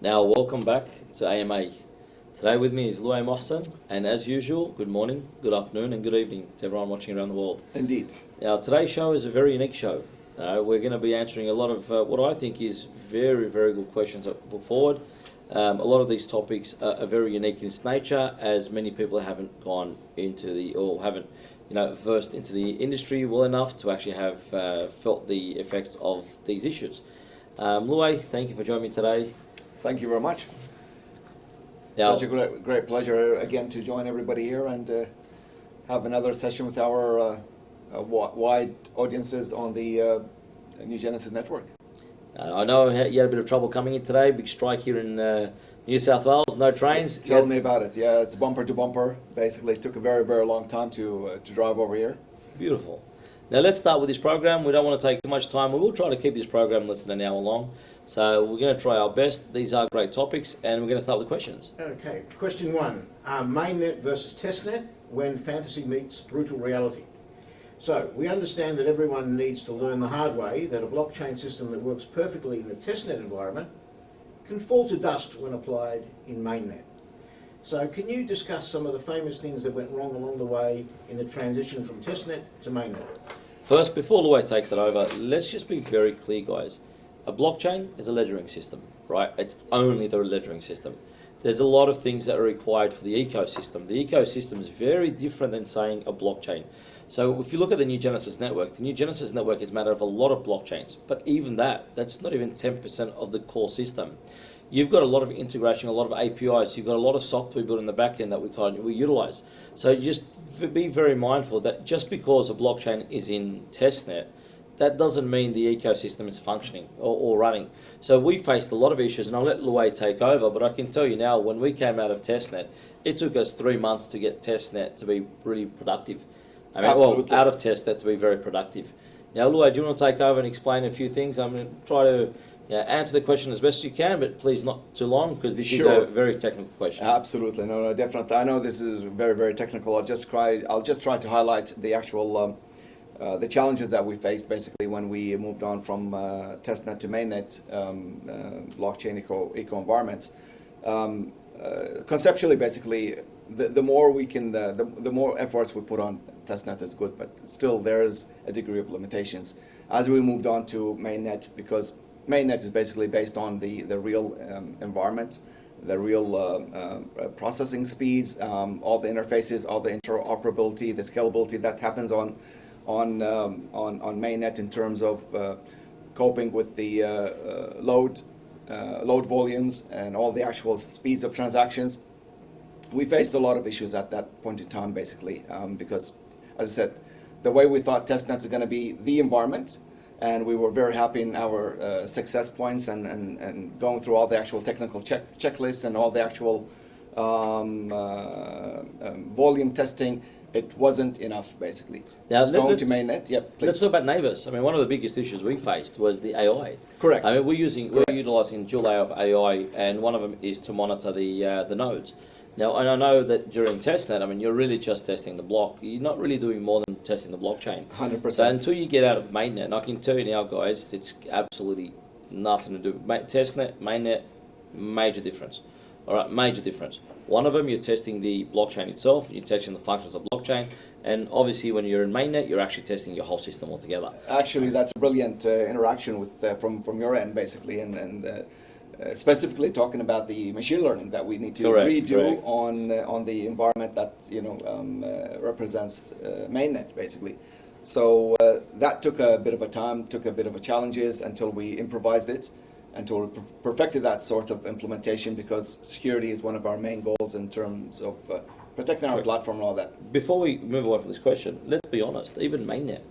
Now, welcome back to AMA. Today with me is Louay Mohsen, and as usual, good morning, good afternoon, and good evening to everyone watching around the world. Indeed. Now, today's show is a very unique show. We're going to be answering a lot of what I think is very, very good questions that put forward. A lot of these topics are very unique in its nature, as many people haven't gone into or haven't, versed into the industry well enough to actually have felt the effects of these issues. Louay, thank you for joining me today. Thank you very much. Now, Such a great pleasure again to join everybody here and have another session with our wide audiences on the NuGenesis network. I know you had a bit of trouble coming in today. Big strike here in New South Wales. No trains. Tell me about it. Yeah, it's bumper to bumper. Basically, it took a very, very long time to drive over here. Beautiful. Now let's start with this program. We don't want to take too much time. We will try to keep this program less than an hour long. So we're going to try our best. These are great topics, and we're going to start with the questions. Okay, question one. Mainnet versus Testnet when fantasy meets brutal reality. So we understand that everyone needs to learn the hard way that a blockchain system that works perfectly in the Testnet environment can fall to dust when applied in Mainnet. So can you discuss some of the famous things that went wrong along the way in the transition from Testnet to Mainnet? First, before Louay takes it over, let's just be very clear, guys. A blockchain is a ledgering system, right? It's only the ledgering system. There's a lot of things that are required for the ecosystem. The ecosystem is very different than saying a blockchain. So if you look at the NuGenesis network, the NuGenesis network is made of a lot of blockchains, but even that's not even 10% of the core system. You've got a lot of integration, a lot of APIs, you've got a lot of software built in the back end that we utilize. So just be very mindful that just because a blockchain is in testnet, that doesn't mean the ecosystem is functioning or running. So we faced a lot of issues, and I'll let Louay take over, but I can tell you now, when we came out of testnet, it took us 3 months to get testnet to be really productive. Absolutely. Out of testnet to be very productive. Now, Louay, do you want to take over and explain a few things? I'm going to try to answer the question as best you can, but please not too long, because this is a very technical question. Absolutely, no, definitely. I know this is very, very technical. I'll just try to highlight the actual the challenges that we faced basically when we moved on from testnet to mainnet blockchain eco environments. Conceptually, basically, the more we can, the more efforts we put on testnet is good, but still there is a degree of limitations as we moved on to mainnet, because mainnet is basically based on the real environment, the real processing speeds, all the interfaces, all the interoperability, the scalability that happens on mainnet in terms of coping with the load volumes and all the actual speeds of transactions. We faced a lot of issues at that point in time, basically, because, as I said, the way we thought testnets are going to be the environment, and we were very happy in our success points and going through all the actual technical checklist and all the actual volume testing. It wasn't enough, basically. Now, going to mainnet, please. Let's talk about neighbours. One of the biggest issues we faced was the AI. Correct. We're utilising dual layer of AI, and one of them is to monitor the nodes. Now, and I know that during testnet, you're really just testing the block. You're not really doing more than testing the blockchain. 100%. So until you get out of mainnet, and I can tell you now, guys, it's absolutely nothing to do. Testnet, mainnet, major difference. All right, major difference. One of them, you're testing the blockchain itself, you're testing the functions of blockchain, and obviously when you're in mainnet, you're actually testing your whole system altogether. Actually, that's a brilliant interaction with from your end, basically, and specifically talking about the machine learning that we need to redo on the environment that represents mainnet, basically. So that took a bit of a time, took a bit of a challenges until we improvised it, until we perfected that sort of implementation, because security is one of our main goals in terms of protecting our platform and all that. Before we move away from this question, let's be honest, even mainnet,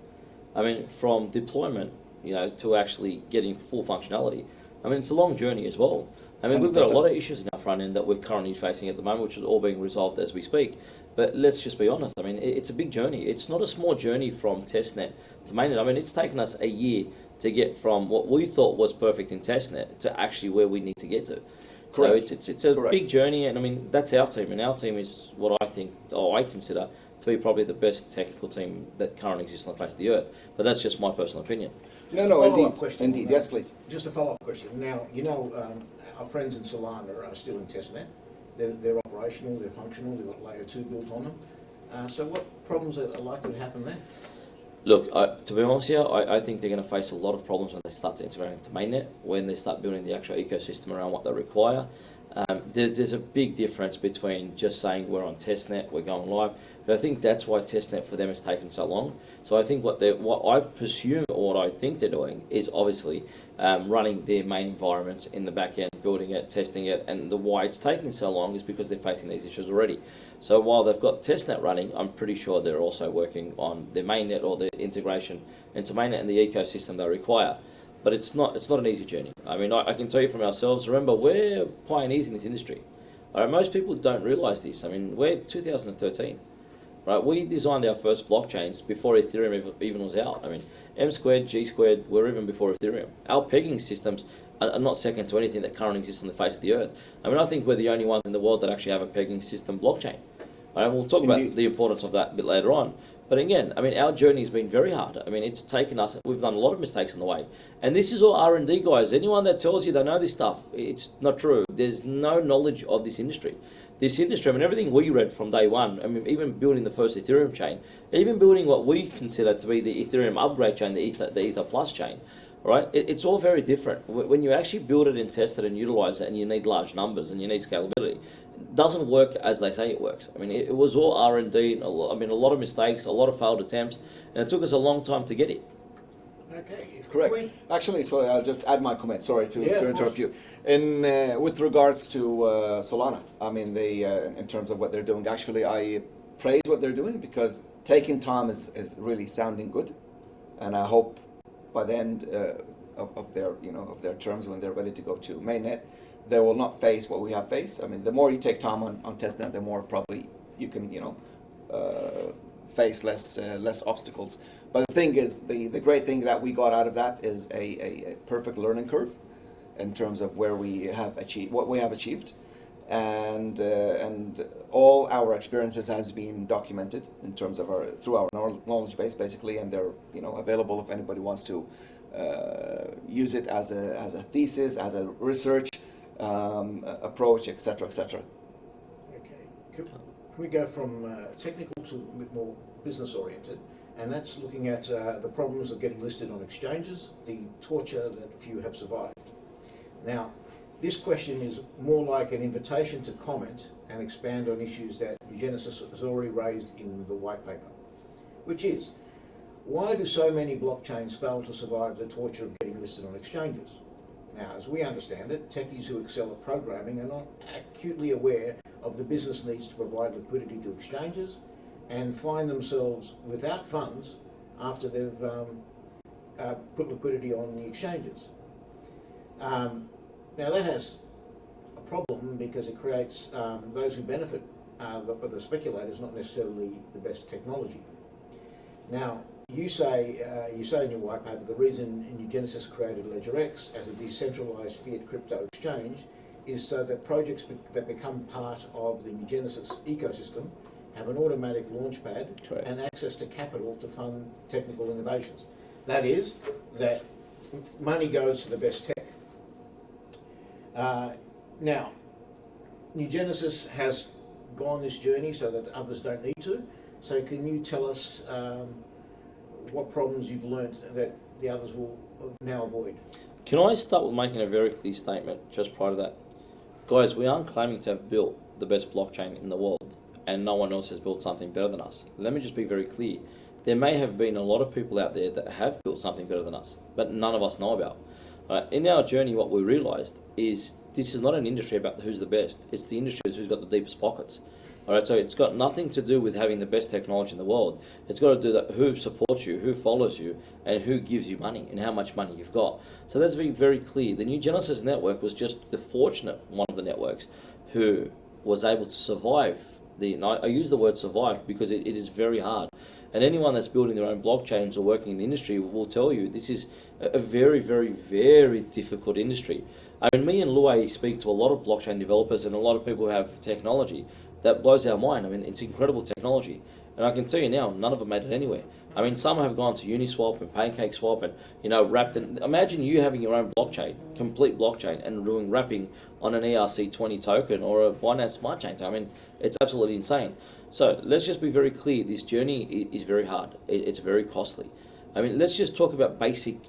from deployment, to actually getting full functionality, it's a long journey as well. We've got a lot of issues in our front end that we're currently facing at the moment, which is all being resolved as we speak. But let's just be honest, it's a big journey. It's not a small journey from testnet to mainnet. It's taken us a year to get from what we thought was perfect in testnet to actually where we need to get to. Correct. So it's a big journey, and that's our team, and our team is what I consider to be probably the best technical team that currently exists on the face of the earth. But that's just my personal opinion. Indeed. Yes, please. Just a follow-up question. Now, our friends in Solana are still in testnet. They're operational, they're functional, they've got layer 2 built on them. So what problems are likely to happen there? Look, to be honest here, I think they're going to face a lot of problems when they start to integrate into Mainnet, when they start building the actual ecosystem around what they require. There's a big difference between just saying we're on testnet, we're going live, but I think that's why testnet for them has taken so long. So I think what I presume or what I think they're doing is obviously running their main environments in the back end, building it, testing it, and the why it's taking so long is because they're facing these issues already. So while they've got testnet running, I'm pretty sure they're also working on their mainnet or the integration into mainnet and the ecosystem they require. But it's not an easy journey. I mean, I can tell you from ourselves, remember, we're pioneers in this industry. Most people don't realise this. I mean, we're 2013. Right? We designed our first blockchains before Ethereum even was out. I mean, M squared, G squared were even before Ethereum. Our pegging systems are not second to anything that currently exists on the face of the earth. I mean, I think we're the only ones in the world that actually have a pegging system blockchain. Right? And we'll talk about the importance of that a bit later on. But again, I mean, our journey has been very hard. I mean, it's taken us, we've done a lot of mistakes on the way. And this is all R&D, guys. Anyone that tells you they know this stuff, it's not true. There's no knowledge of this industry. This industry, I mean, everything we read from day one, I mean, even building the first Ethereum chain, even building what we consider to be the Ethereum upgrade chain, the Ether Plus chain, right? It's all very different. When you actually build it and test it and utilize it, and you need large numbers and you need scalability, it doesn't work as they say it works. I mean, it was all R&D, a lot of mistakes, a lot of failed attempts, and it took us a long time to get it. Okay, correct. Actually, so I'll just add my comment. Sorry to interrupt you. In with regards to Solana, I mean, they in terms of what they're doing, actually, I praise what they're doing because taking time is really sounding good, and I hope by the end of their terms, when they're ready to go to mainnet, they will not face what we have faced. I mean, the more you take time on testnet, the more probably you can face less obstacles. But the thing is, the great thing that we got out of that is a perfect learning curve in terms of where we have achieved what we have achieved, and all our experiences has been documented in terms of through our knowledge base basically, and they're available if anybody wants to use it as a thesis, as a research approach, etc., etc. Okay, can we go from technical to a bit more business oriented? And that's looking at the problems of getting listed on exchanges, the torture that few have survived. Now, this question is more like an invitation to comment and expand on issues that NuGenesis has already raised in the white paper, which is, why do so many blockchains fail to survive the torture of getting listed on exchanges? Now, as we understand it, techies who excel at programming are not acutely aware of the business needs to provide liquidity to exchanges and find themselves without funds after they've put liquidity on the exchanges. Now that has a problem because it creates those who benefit, but the speculators, not necessarily the best technology. Now, you say in your white paper the reason NuGenesis created LedgerX as a decentralized fiat crypto exchange is so that projects that become part of the NuGenesis ecosystem have an automatic launchpad and access to capital to fund technical innovations. That is, that money goes to the best tech. Now, NuGenesis has gone this journey so that others don't need to. So can you tell us what problems you've learnt that the others will now avoid? Can I start with making a very clear statement just prior to that? Guys, we aren't claiming to have built the best blockchain in the world, and no one else has built something better than us. Let me just be very clear. There may have been a lot of people out there that have built something better than us, but none of us know about. In our journey, what we realised is this is not an industry about who's the best. It's the industry who's got the deepest pockets. All right, so it's got nothing to do with having the best technology in the world. It's got to do that who supports you, who follows you, and who gives you money, and how much money you've got. So that's very, very clear. The NuGenesis network was just the fortunate one of the networks who was able to survive. I use the word survive because it is very hard. And anyone that's building their own blockchains or working in the industry will tell you this is a very, very, very difficult industry. I mean, me and Luay speak to a lot of blockchain developers and a lot of people who have technology that blows our mind. I mean, it's incredible technology. And I can tell you now, none of them made it anywhere. I mean, some have gone to Uniswap and PancakeSwap and, wrapped in. Imagine you having your own blockchain, complete blockchain, and doing wrapping on an ERC20 token or a Binance Smart Chain. I mean, it's absolutely insane. So let's just be very clear. This journey is very hard. It's very costly. I mean, let's just talk about basic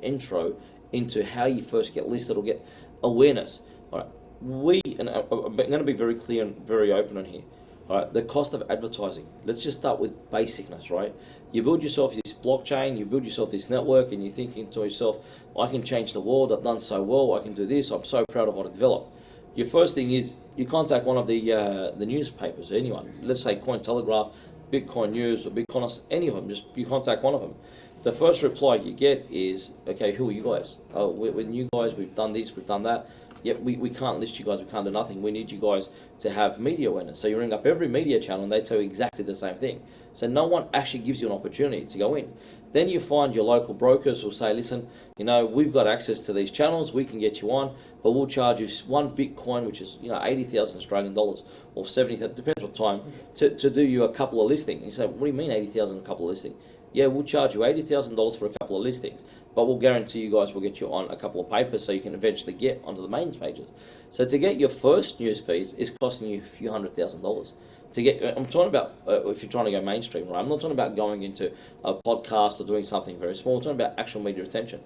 intro into how you first get listed or get awareness. All right, and I'm going to be very clear and very open on here. All right, the cost of advertising. Let's just start with basicness, right? You build yourself this blockchain, you build yourself this network, and you're thinking to yourself, I can change the world, I've done so well, I can do this, I'm so proud of what I developed. Your first thing is you contact one of the newspapers, anyone. Let's say Cointelegraph, Bitcoin News, or Bitcoin, any of them, just you contact one of them. The first reply you get is, okay, who are you guys? Oh, we're new guys, we've done this, we've done that. Yep, we can't list you guys, we can't do nothing. We need you guys to have media awareness. So you ring up every media channel and they tell you exactly the same thing. So no one actually gives you an opportunity to go in. Then you find your local brokers who say, listen, we've got access to these channels, we can get you on, but we'll charge you one Bitcoin, which is 80,000 Australian dollars or 70,000, depends what time, to do you a couple of listings. And you say, what do you mean 80,000 a couple of listings? Yeah, we'll charge you $80,000 for a couple of listings, but we'll guarantee you guys will get you on a couple of papers so you can eventually get onto the main pages. So to get your first news feeds is costing you a few $100,000. To get, I'm talking about if you're trying to go mainstream, right? I'm not talking about going into a podcast or doing something very small. I'm talking about actual media attention.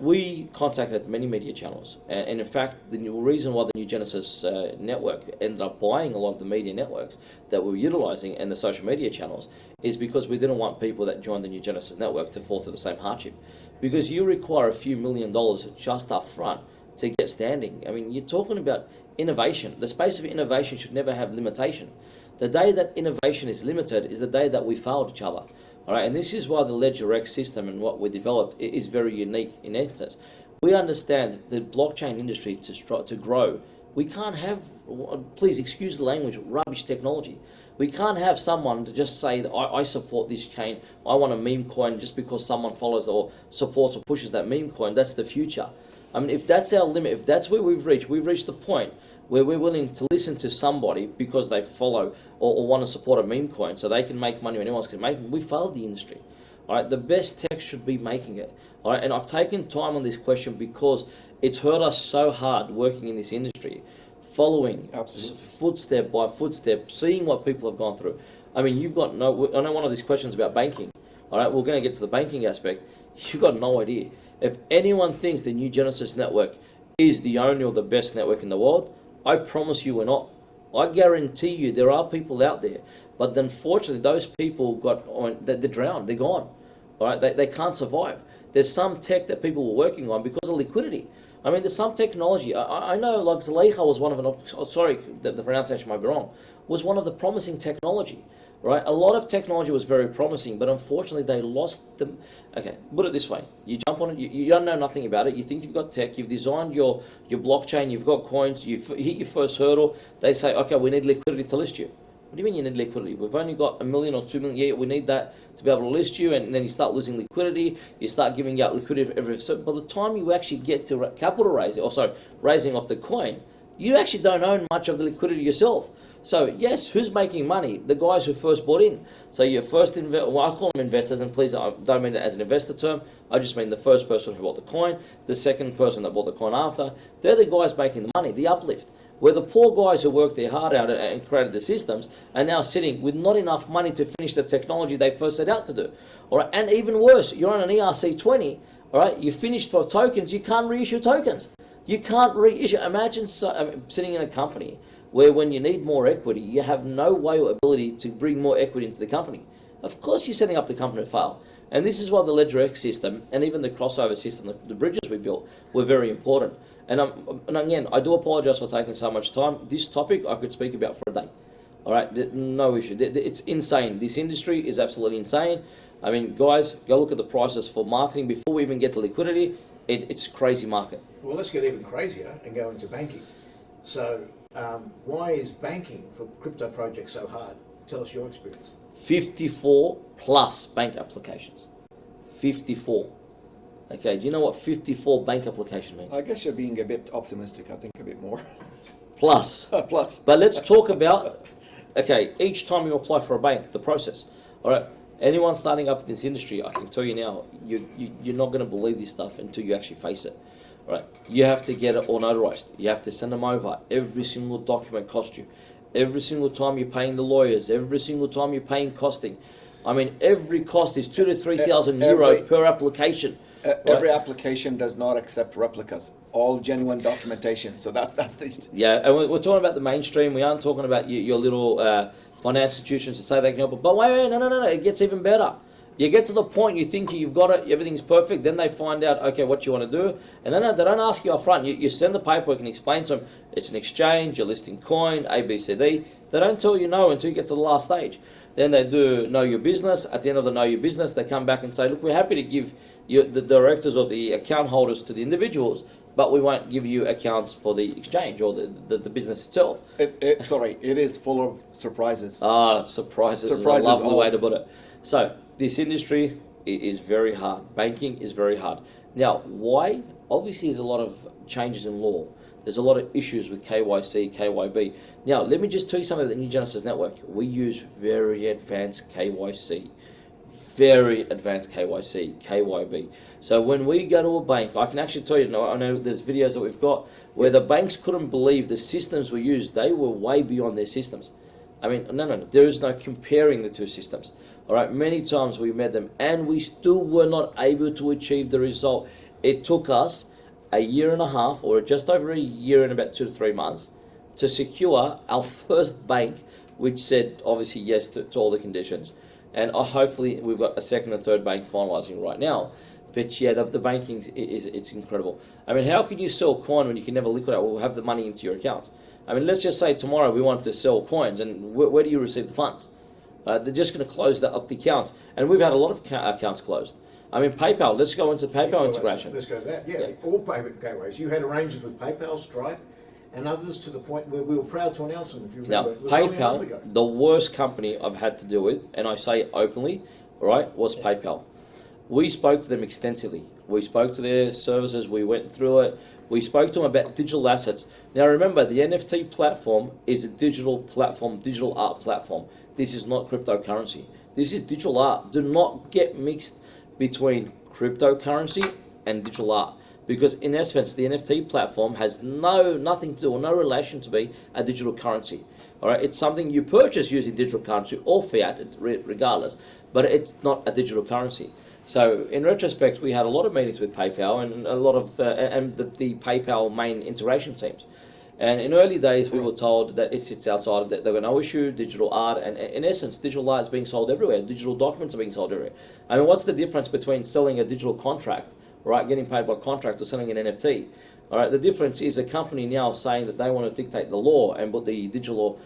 We contacted many media channels, and in fact, the reason why the NuGenesis network ended up buying a lot of the media networks that we were utilizing and the social media channels is because we didn't want people that joined the NuGenesis network to fall through the same hardship. Because you require a few $1 million just up front to get standing. I mean, you're talking about innovation. The space of innovation should never have limitation. The day that innovation is limited is the day that we failed each other. All right, and this is why the LedgerX system and what we developed is very unique in essence. We understand the blockchain industry to grow. We can't have, please excuse the language, rubbish technology. We can't have someone to just say that I support this chain, I want a meme coin just because someone follows or supports or pushes that meme coin. That's the future. I mean, if that's our limit, if that's where we've reached the point where we're willing to listen to somebody because they follow or want to support a meme coin so they can make money or anyone else can make it, we failed the industry. All right, the best tech should be making it. All right, and I've taken time on this question because it's hurt us so hard working in this industry, following footstep by footstep, seeing what people have gone through. I mean, I know one of these questions about banking. All right, we're going to get to the banking aspect. You've got no idea. If anyone thinks the NuGenesis network is the only or the best network in the world, I promise you we're not. I guarantee you there are people out there, but unfortunately those people they're drowned, they're gone. All right, they can't survive. There's some tech that people were working on because of liquidity. I mean, there's some technology. I know, like Zaleha was one of sorry, the pronunciation might be wrong, was one of the promising technology. Right, a lot of technology was very promising, but unfortunately they lost them. Okay, put it this way: you jump on it, you don't know nothing about it. You think you've got tech, you've designed your blockchain, you've got coins, you've hit your first hurdle. They say, okay, we need liquidity to list you. What do you mean you need liquidity? We've only got $1 million or $2 million. Yeah, we need that to be able to list you, and then you start losing liquidity. You start giving out liquidity every. So by the time you actually get to capital raising, raising off the coin, you actually don't own much of the liquidity yourself. So yes, who's making money? The guys who first bought in. So your first I call them investors, and please, I don't mean it as an investor term. I just mean the first person who bought the coin, the second person that bought the coin after. They're the guys making the money, the uplift. Where the poor guys who worked their heart out and created the systems are now sitting with not enough money to finish the technology they first set out to do. All right, and even worse, you're on an ERC20. All right, you finished for tokens, you can't reissue tokens. You can't reissue. Imagine sitting in a company where when you need more equity, you have no way or ability to bring more equity into the company. Of course you're setting up the company to fail. And this is why the LedgerX system and even the crossover system, the bridges we built, were very important. And again, I do apologize for taking so much time. This topic I could speak about for a day. All right, no issue. It's insane. This industry is absolutely insane. I mean, guys, go look at the prices for marketing before we even get to liquidity. It's a crazy market. Well, let's get even crazier and go into banking. So, why is banking for crypto projects so hard? Tell us your experience. 54 plus bank applications. 54. Okay, do you know what 54 bank application means? I guess you're being a bit optimistic. I think a bit more. Plus. Plus. But let's talk about okay, each time you apply for a bank, the process, all right, anyone starting up in this industry, I can tell you now, you're not going to believe this stuff until you actually face it. Right, you have to get it all notarized. You have to send them over. Every single document costs you. Every single time you're paying the lawyers. Every single time you're paying costing. I mean, every cost is 2,000 to 3,000 euro per application. Every application does not accept replicas. All genuine documentation. So that's the. Yeah, and we're talking about the mainstream. We aren't talking about your little financial institutions to say they can help. But wait, no. It gets even better. You get to the point you think you've got it, everything's perfect, then they find out, okay, what you want to do, and then they don't ask you up front. You send the paperwork and explain to them, it's an exchange, you're listing coin, A, B, C, D. They don't tell you no until you get to the last stage. Then they do know your business. At the end of the know your business, they come back and say, look, we're happy to give you the directors or the account holders to the individuals, but we won't give you accounts for the exchange or the business itself. It is full of surprises. Surprises is a lovely way to put it. So, this industry is very hard. Banking is very hard. Now, why? Obviously, there's a lot of changes in law. There's a lot of issues with KYC, KYB. Now, let me just tell you something about the NuGenesis network. We use very advanced KYC. Very advanced KYC, KYB. So when we go to a bank, I can actually tell you, I know there's videos that we've got where the banks couldn't believe the systems we used. They were way beyond their systems. I mean, no, there is no comparing the two systems. All right, many times we met them and we still were not able to achieve the result. It took us a year and a half or just over a year and about 2 to 3 months to secure our first bank, which said obviously yes to all the conditions. And hopefully we've got a second and third bank finalizing right now. But yeah, the banking it's incredible. I mean, how can you sell coin when you can never liquidate or have the money into your accounts? I mean, let's just say tomorrow we want to sell coins, and where do you receive the funds? They're just going to close up the accounts, and we've had a lot of accounts closed. I mean, PayPal. Let's go into PayPal integration. Let's go to that. Yeah, all payment gateways. You had arrangements with PayPal, Stripe, and others to the point where we were proud to announce them. If you remember, now, PayPal, the worst company I've had to deal with, and I say openly, right, was PayPal. We spoke to them extensively. We spoke to their services. We went through it. We spoke to them about digital assets. Now, remember, the NFT platform is a digital platform, digital art platform. This is not cryptocurrency. This is digital art. Do not get mixed between cryptocurrency and digital art, because in essence, the NFT platform has nothing to do or no relation to be a digital currency. All right, it's something you purchase using digital currency or fiat, regardless, but it's not a digital currency. So in retrospect, we had a lot of meetings with PayPal and a lot of the PayPal main integration teams. And in early days, we were told that it sits outside of that. There were no issue, digital art, and in essence, digital art is being sold everywhere. Digital documents are being sold everywhere. I mean, what's the difference between selling a digital contract, right, getting paid by contract, or selling an NFT? All right, the difference is a company now saying that they want to dictate the law and put the digital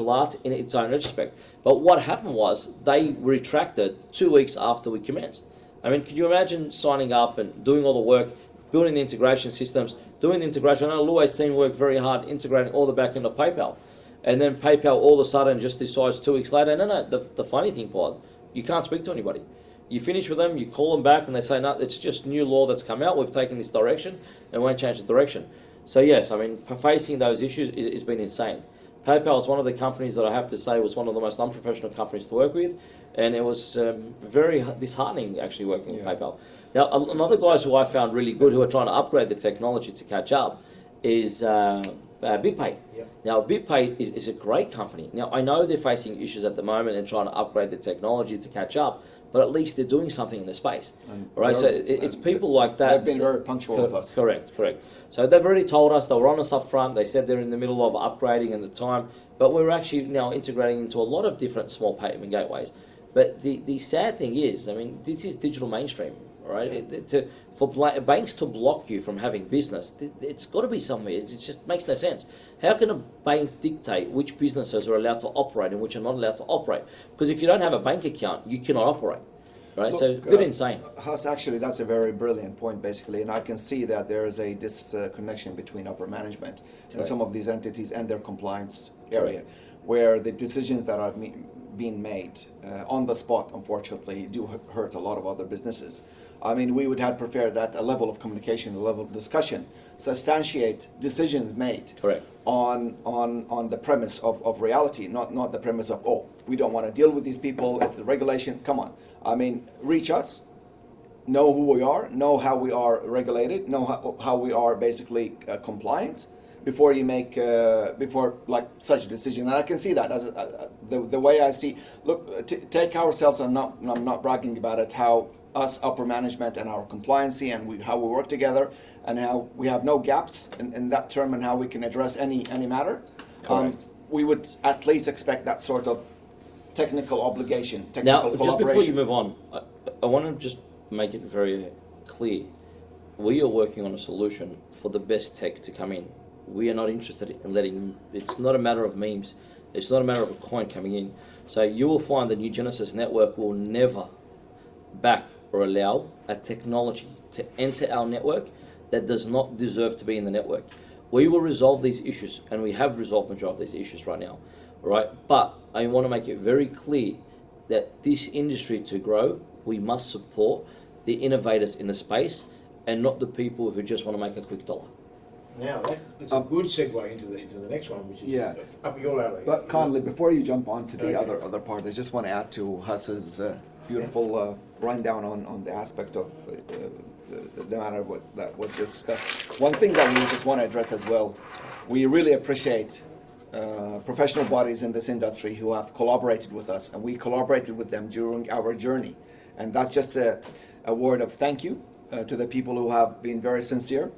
art in its own retrospect. But what happened was they retracted 2 weeks after we commenced. I mean, could you imagine signing up and doing all the work, building the integration systems, doing the integration? I know Lui's team worked very hard integrating all the back end of PayPal. And then PayPal all of a sudden just decides 2 weeks later, no, the funny thing, Paul, you can't speak to anybody. You finish with them, you call them back, and they say, no, it's just new law that's come out, we've taken this direction, and we won't change the direction. So yes, I mean, facing those issues has been insane. PayPal is one of the companies that I have to say was one of the most unprofessional companies to work with, and it was very disheartening actually working with PayPal. Now, another guys who I found really good who are trying to upgrade the technology to catch up is BitPay. Yep. Now, BitPay is a great company. Now, I know they're facing issues at the moment and trying to upgrade the technology to catch up, but at least they're doing something in the space. Right? So it's people like that. They've been very punctual with us. Correct. So they've already told us, they were honest up front, they said they're in the middle of upgrading at the time, but we're actually now integrating into a lot of different small payment gateways. But the sad thing is, I mean, this is digital mainstream, right? For banks to block you from having business, it's got to be somewhere. It just makes no sense. How can a bank dictate which businesses are allowed to operate and which are not allowed to operate? Because if you don't have a bank account, you cannot operate. Right, look, so a bit insane. Huss, actually, that's a very brilliant point, basically, and I can see that there is a disconnection between upper management and some of these entities and their compliance area, where the decisions that are being made on the spot, unfortunately, do hurt a lot of other businesses. I mean, we would have preferred that a level of communication, a level of discussion, substantiate decisions made Correct. on the premise of reality, not the premise of, oh, we don't want to deal with these people, it's the regulation. Come on. I mean, reach us, know who we are, know how we are regulated, know how we are basically compliant before you make before like such a decision. And I can see that as the way I see. Look, take ourselves. I'm not bragging about it. How us upper management and our compliancy and how we work together and how we have no gaps in that term and how we can address any matter. We would at least expect that sort of technical obligation, technical now, collaboration. Just before you move on, I want to just make it very clear. We are working on a solution for the best tech to come in. We are not interested in letting, it's not a matter of memes, it's not a matter of a coin coming in. So you will find the NuGenesis network will never back or allow a technology to enter our network that does not deserve to be in the network. We will resolve these issues, and we have resolved the majority of these issues right now, all right? But I want to make it very clear that this industry to grow, we must support the innovators in the space and not the people who just want to make a quick dollar. Now, that's a good segue into the next one, which is up your alley. But kindly, before you jump on to the other part, I just want to add to Huss's beautiful rundown on the aspect of the matter that was discussed. One thing that we just want to address as well, we really appreciate professional bodies in this industry who have collaborated with us, and we collaborated with them during our journey. And that's just a word of thank you to the people who have been very sincere.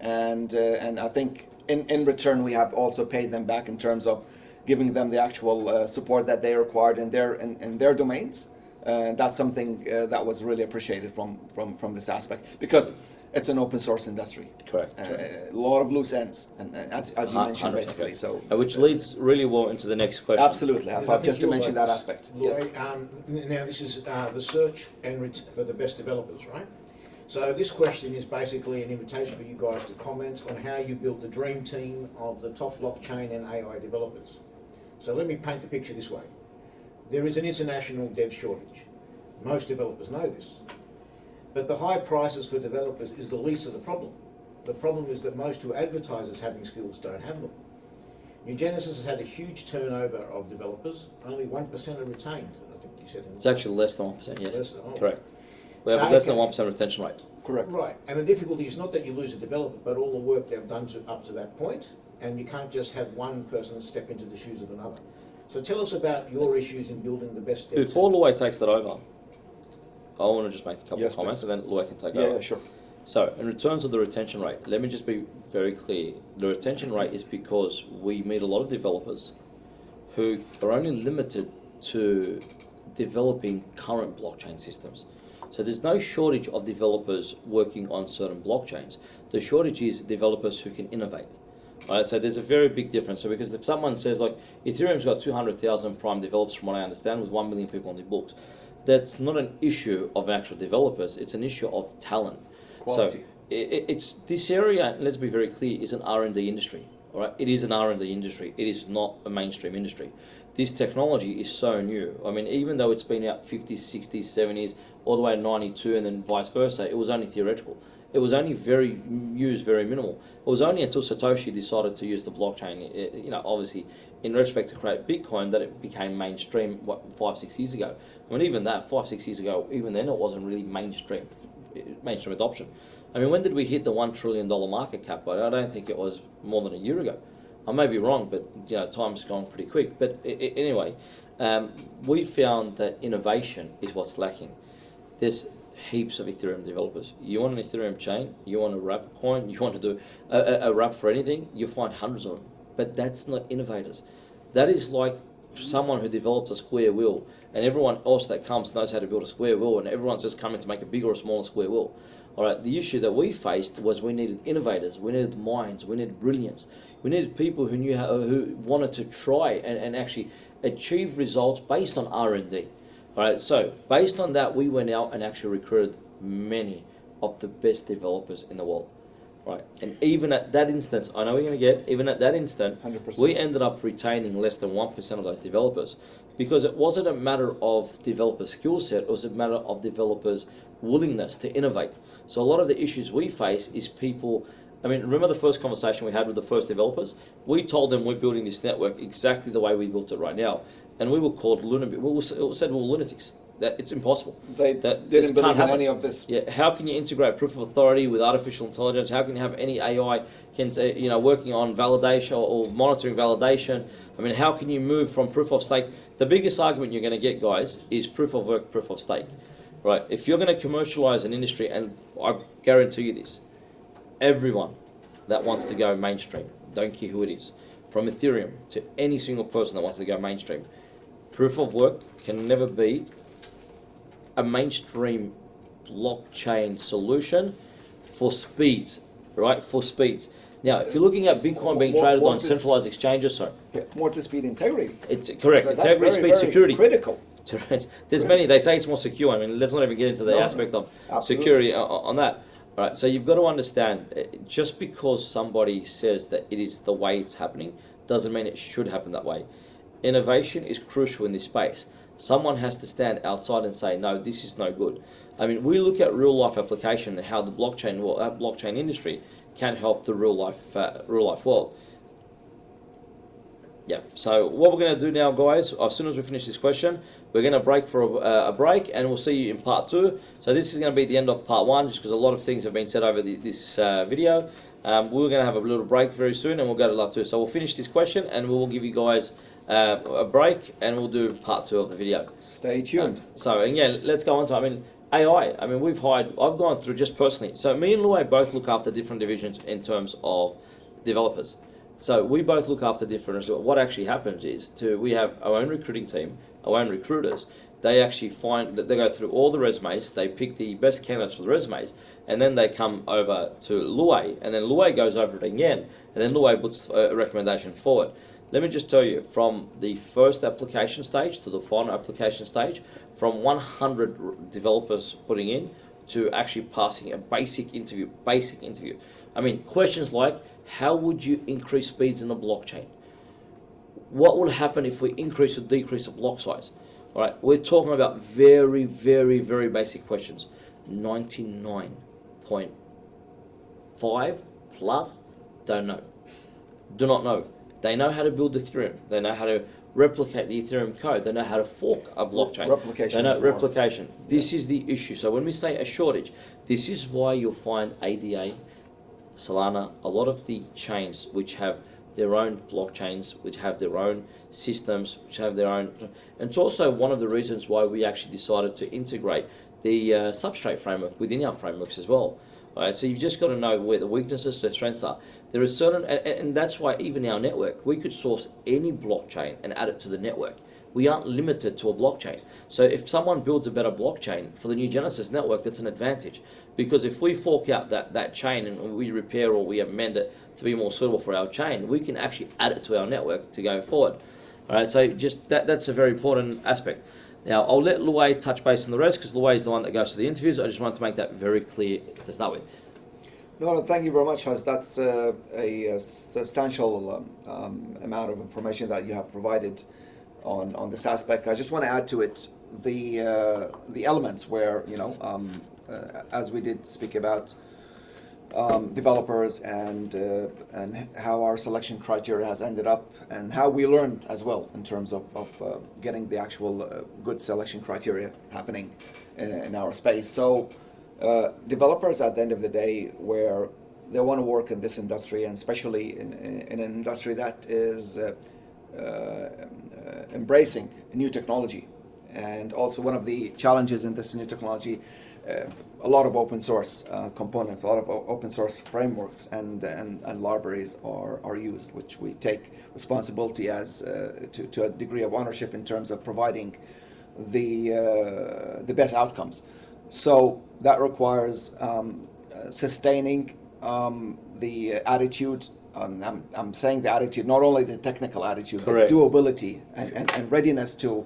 And I think in return we have also paid them back in terms of giving them the actual support that they required in their domains. That's something that was really appreciated from this aspect, because it's an open source industry. Correct. A lot of loose ends, and as you mentioned, basically. So which leads really well into the next question. Absolutely. I thought just to mention that aspect. Yes. Now this is the search for the best developers, right? So this question is basically an invitation for you guys to comment on how you build the dream team of the top blockchain and AI developers. So let me paint the picture this way. There is an international dev shortage. Most developers know this. But the high prices for developers is the least of the problem. The problem is that most who advertise as having skills don't have them. NuGenesis has had a huge turnover of developers. Only 1% are retained, I think you said. It's actually less than 1%, yeah. Oh. Correct. We have less than 1% retention rate. Correct. Right, and the difficulty is not that you lose a developer, but all the work they've done up to that point, and you can't just have one person step into the shoes of another. So tell us about your issues in building the best dev. Before Luay takes that over, I want to just make a couple of comments, please. and then Luay can take over. Yeah, sure. So, in terms of the retention rate, let me just be very clear. The retention rate is because we meet a lot of developers who are only limited to developing current blockchain systems. So there's no shortage of developers working on certain blockchains. The shortage is developers who can innovate. Right? So there's a very big difference. So because if someone says like Ethereum's got 200,000 prime developers, from what I understand, with 1 million people on the books, that's not an issue of actual developers. It's an issue of talent. Quality. So it's this area. Let's be very clear: is an R&D industry. All right, it is an R&D industry. It is not a mainstream industry. This technology is so new. I mean, even though it's been out 50s, 60s, 70s, all the way to 92, and then vice versa, it was only theoretical. It was only very minimal. It was only until Satoshi decided to use the blockchain, obviously, in retrospect to create Bitcoin, that it became mainstream, 5-6 years ago. I mean, even that, 5-6 years ago, even then it wasn't really mainstream adoption. I mean, when did we hit the $1 trillion market cap? I don't think it was more than a year ago. I may be wrong, but time's gone pretty quick. But anyway, we found that innovation is what's lacking. There's heaps of Ethereum developers. You want an Ethereum chain, you want a wrap coin, you want to do a wrap for anything, you'll find hundreds of them. But that's not innovators. That is like someone who develops a square wheel, and everyone else that comes knows how to build a square wheel, and everyone's just coming to make a bigger or smaller square wheel. All right, the issue that we faced was we needed innovators, we needed minds, we needed brilliance, we needed people who knew who wanted to try and actually achieve results based on R&D. All right, so based on that, we went out and actually recruited many of the best developers in the world. Right, and even at that instance, I know we're going to get, even at that instant, 100%. we ended up retaining less than 1% of those developers, because it wasn't a matter of developer skill set, it was a matter of developers' willingness to innovate. So a lot of the issues we face is people I mean, remember the first conversation we had with the first developers? We told them we're building this network exactly the way we built it right now. And we were called lunatics. We said we were lunatics. That it's impossible. They didn't believe in any of this. Yeah. How can you integrate proof of authority with artificial intelligence? How can you have any AI working on validation or monitoring validation? I mean, how can you move from proof of stake? The biggest argument you're going to get, guys, is proof of work, proof of stake. Right? If you're going to commercialize an industry, and I guarantee you this, everyone that wants to go mainstream, don't care who it is, from Ethereum to any single person that wants to go mainstream, proof of work can never be a mainstream blockchain solution for speeds, right? For speeds. Now, if you're looking at Bitcoin being traded on centralized exchanges, sorry. Yeah, more to speed integrity. It's correct. That's integrity, speed, very security. Critical. There's many, they say it's more secure. I mean, let's not even get into the aspect of security on that. All right, so you've got to understand, just because somebody says that it is the way it's happening, doesn't mean it should happen that way. Innovation is crucial in this space. Someone has to stand outside and say, no, this is no good. I mean, we look at real life application and how the blockchain industry can help the real life world. Yeah, so what we're going to do now, guys, as soon as we finish this question, we're going to break for a break, and we'll see you in part 2. So this is going to be the end of part 1, just because a lot of things have been said over this video. We're going to have a little break very soon, and we'll go to part 2. So we'll finish this question, and we will give you guys a break, and we'll do part 2 of the video. Stay tuned. So, and yeah, let's go on to, I mean, AI. I mean, I've gone through just personally. So me and Luay both look after different divisions in terms of developers. So we both look after different. What actually happens is we have our own recruiting team, our own recruiters. They actually they go through all the resumes, they pick the best candidates for the resumes, and then they come over to Luay, and then Luay goes over it again, and then Luay puts a recommendation forward. Let me just tell you, from the first application stage to the final application stage, from 100 developers putting in to actually passing a basic interview. I mean, questions like, how would you increase speeds in a blockchain? What will happen if we increase or decrease a block size? All right, we're talking about very, very, very basic questions. 99.5 plus don't know. Do not know. They know how to build Ethereum. They know how to replicate the Ethereum code. They know how to fork a blockchain. Replication. They know replication. This is the issue. So when we say a shortage, this is why you'll find ADA, Solana, a lot of the chains which have their own blockchains, which have their own systems, which have their own... And it's also one of the reasons why we actually decided to integrate the substrate framework within our frameworks as well. All right, so you've just got to know where the weaknesses, the strengths are. There is certain, and that's why even our network, we could source any blockchain and add it to the network. We aren't limited to a blockchain. So if someone builds a better blockchain for the NuGenesis network, that's an advantage. Because if we fork out that chain and we repair or we amend it to be more suitable for our chain, we can actually add it to our network to go forward. All right, so just that's a very important aspect. Now, I'll let Luay touch base on the rest, because Luay is the one that goes to the interviews. I just wanted to make that very clear to start with. No, thank you very much, Hus. That's a substantial amount of information that you have provided on this aspect. I just want to add to it the elements where, as we did speak about developers and how our selection criteria has ended up, and how we learned as well in terms of getting the actual good selection criteria happening in our space. So developers, at the end of the day, where they want to work in this industry, and especially in an industry that is embracing new technology, and also one of the challenges in this new technology, a lot of open source components, a lot of open source frameworks and libraries are used, which we take responsibility as to a degree of ownership in terms of providing the best outcomes. So that requires sustaining the attitude. I'm saying the attitude, not only the technical attitude, Correct. But doability and readiness to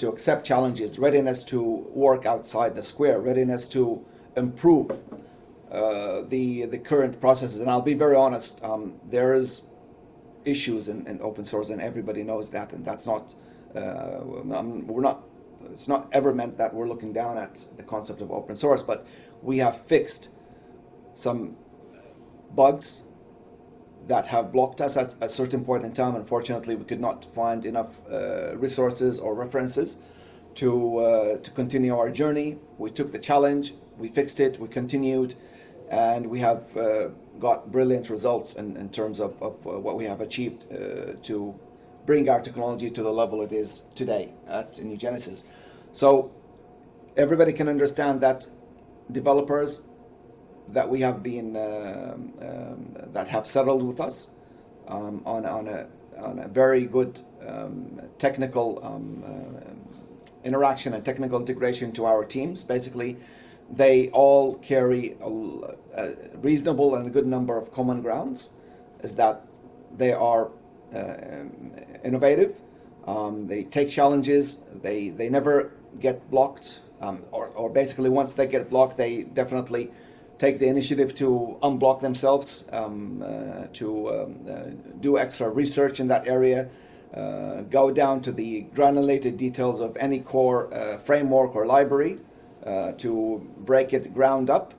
accept challenges, readiness to work outside the square, readiness to improve the current processes. And I'll be very honest, there is issues in open source, and everybody knows that, and that's not, it's not ever meant that we're looking down at the concept of open source, but we have fixed some bugs that have blocked us at a certain point in time. Unfortunately, we could not find enough resources or references to continue our journey. We took the challenge, we fixed it, we continued, and we have got brilliant results in terms of what we have achieved to bring our technology to the level it is today at NuGenesis. So everybody can understand that developers that we have been that have settled with us on a very good technical interaction and technical integration to our teams. Basically, they all carry a reasonable and a good number of common grounds, is that they are innovative, they take challenges, they never get blocked, or basically once they get blocked, they definitely take the initiative to unblock themselves, to do extra research in that area, go down to the granulated details of any core framework or library to break it ground up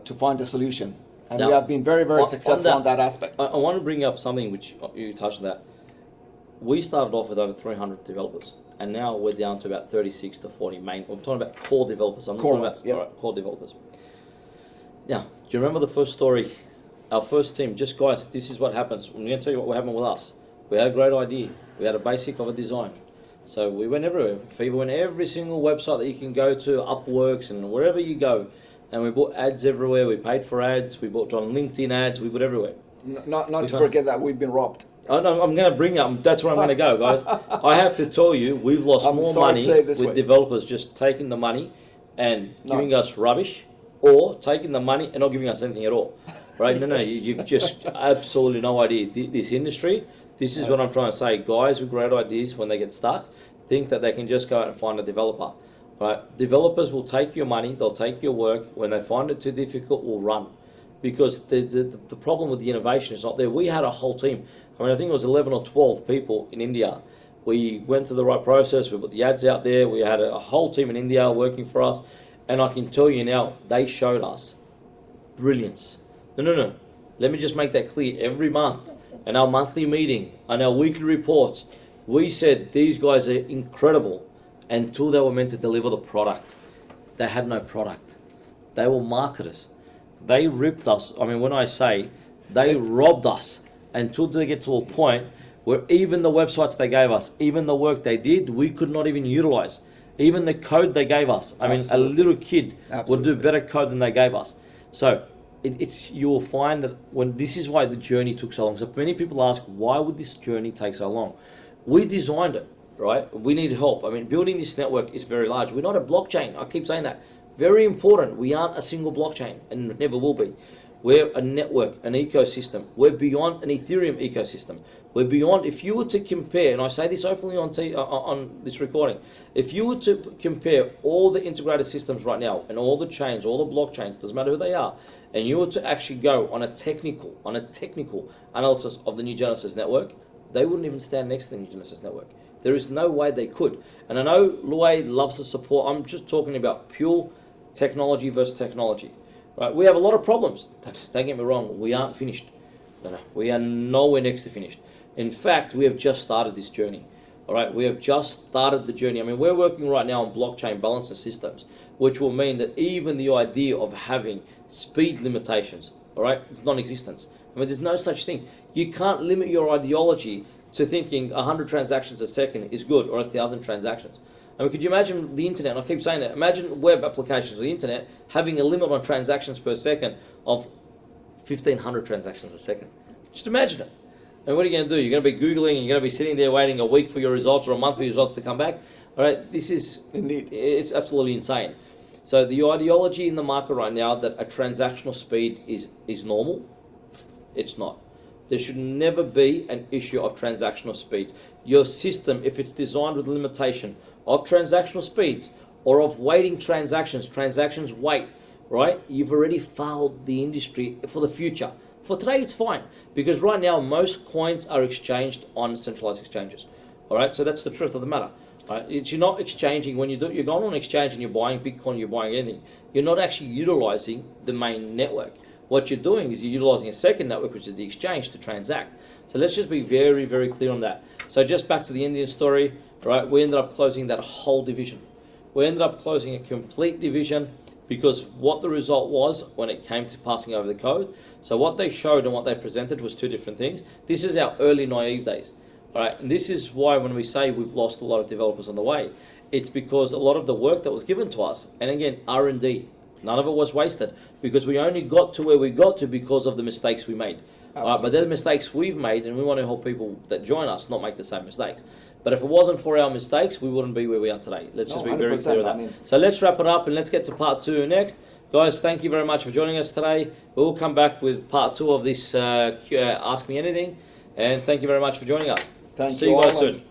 to find a solution. And now, we have been very, very successful on that aspect. I want to bring up something which you touched on that. We started off with over 300 developers, and now we're down to about 36 to 40 main. I'm talking about core developers. I'm not talking about core developers. Now, do you remember the first story? Our first team, just guys, this is what happens. I'm going to tell you what happened with us. We had a great idea. We had a basic of a design. So we went everywhere. We went every single website that you can go to, Upworks and wherever you go. And we bought ads everywhere. We paid for ads. We bought on LinkedIn ads. We bought everywhere. Not to forget that we've been robbed. I'm going to bring up, that's where I'm going to go, guys. I have to tell you, we've lost more money with developers just taking the money and giving us rubbish, or taking the money and not giving us anything at all. Right? No, you've just absolutely no idea. This industry, this is what I'm trying to say. Guys with great ideas, when they get stuck, think that they can just go out and find a developer. Right? Developers will take your money, they'll take your work. When they find it too difficult, will run. Because the problem with the innovation is not there. We had a whole team. I mean, I think it was 11 or 12 people in India. We went through the right process. We put the ads out there. We had a whole team in India working for us. And I can tell you now, they showed us brilliance. No. Let me just make that clear. Every month, in our monthly meeting, and our weekly reports, we said these guys are incredible until they were meant to deliver the product. They had no product. They were marketers. They ripped us. I mean, when I say they robbed us until they get to a point where even the websites they gave us, even the work they did, we could not even utilize. Even the code they gave us. I mean, a little kid would do better code than they gave us. So you will find that when this is why the journey took so long. So many people ask, why would this journey take so long? We designed it, right? We need help. I mean, building this network is very large. We're not a blockchain. I keep saying that. Very important. We aren't a single blockchain and never will be. We're a network, an ecosystem. We're beyond an Ethereum ecosystem. We're beyond, if you were to compare, and I say this openly on this recording, if you were to compare all the integrated systems right now and all the chains, all the blockchains, doesn't matter who they are, and you were to actually go on a technical analysis of the NuGenesis network, they wouldn't even stand next to the NuGenesis network. There is no way they could. And I know Luay loves the support. I'm just talking about pure technology versus technology. Right? We have a lot of problems. Don't get me wrong. We aren't finished. No. We are nowhere next to finished. In fact, we have just started this journey. All right, we have just started the journey. I mean, we're working right now on blockchain balancer systems, which will mean that even the idea of having speed limitations, all right, it's non-existent. I mean, there's no such thing. You can't limit your ideology to thinking 100 transactions a second is good, or 1,000 transactions. I mean, could you imagine the internet? And I keep saying that. Imagine web applications or the internet having a limit on transactions per second of 1,500 transactions a second. Just imagine it. And what are you going to do? You're going to be Googling and you're going to be sitting there waiting a week for your results or a month for your results to come back. All right, this is indeed, it's absolutely insane. So the ideology in the market right now that a transactional speed is normal, it's not. There should never be an issue of transactional speeds. Your system, if it's designed with a limitation of transactional speeds or of waiting transactions wait, right? You've already failed the industry for the future. For today, it's fine, because right now, most coins are exchanged on centralized exchanges. All right, so that's the truth of the matter. Right? You're not exchanging, when you're going on an exchange and you're buying Bitcoin, you're buying anything, you're not actually utilizing the main network. What you're doing is you're utilizing a second network, which is the exchange, to transact. So let's just be very, very clear on that. So just back to the Indian story, right? We ended up closing that whole division. We ended up closing a complete division because what the result was when it came to passing over the code. So what they showed and what they presented was two different things. This is our early naive days, all right? And this is why when we say we've lost a lot of developers on the way, it's because a lot of the work that was given to us, and again, R&D, none of it was wasted because we only got to where we got to because of the mistakes we made. But they're the mistakes we've made, and we want to help people that join us not make the same mistakes. But if it wasn't for our mistakes, we wouldn't be where we are today. Let's just be very clear with that. So let's wrap it up and let's get to part 2 next. Guys, thank you very much for joining us today. We'll come back with part 2 of this Ask Me Anything. And thank you very much for joining us. Thank See you guys soon.